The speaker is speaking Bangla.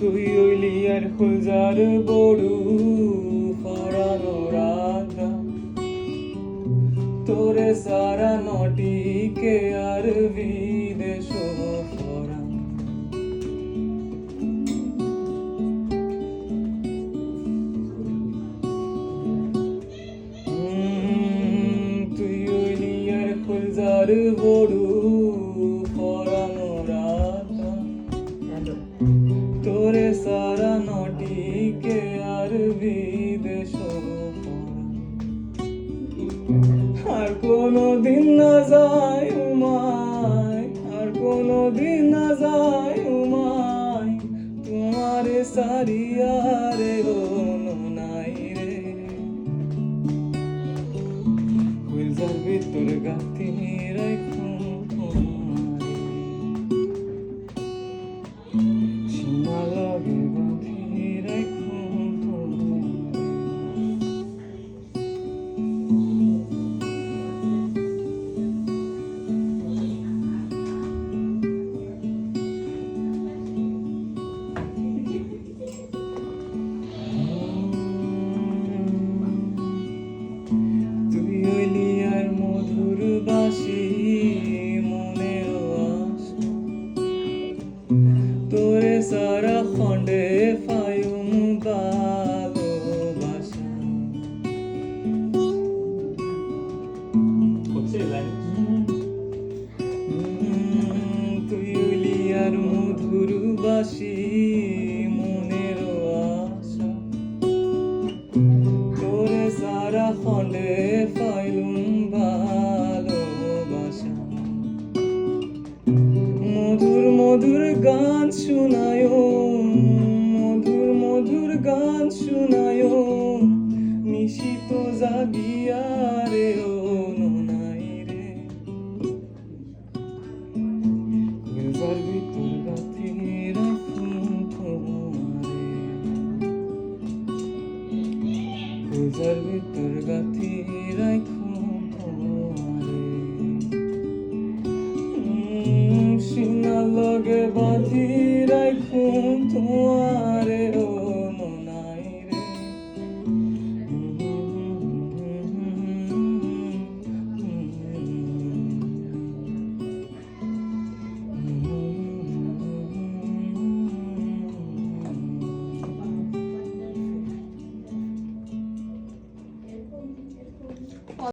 তুই হইলি আর খুলজার বড়ু ফরানো রাধা তোরে সারা নটিকে আর বিদেশ ফরা তুই হইলি আর খুলজার বড়ু ফরানো রাধা তোরে সারা নটিকে আর বিদেশ আর কোনো দিন না যায় উমায় আর কোনো দিন না যায় উমায় তোমার সারিয়া রে হলো নাই রে হুইলজার ভিতর গাতি রাখুন সীমা লাগে বাঁধি রাখুন তুই হইলি আর মধুর বাসি মনের আশা তোরে সারা খন্ডে ফায়ুম ভালোবাসা তুই হইলি আর মধুর বাসি মনের আশা তোরে সারা খন্ডে ফাইলুম ভালোবাসা মধুর মধুর গান শোনায় মধুর মধুর গান শোনায় নিশিত জাগিয়া রে ও নাই রে গেজার ভিতর গাথি রাখুন তোমারে গেজার ভিতর গাথি রাখুন তোমারে সিনা লগে বাঁধি রাখুন তোমার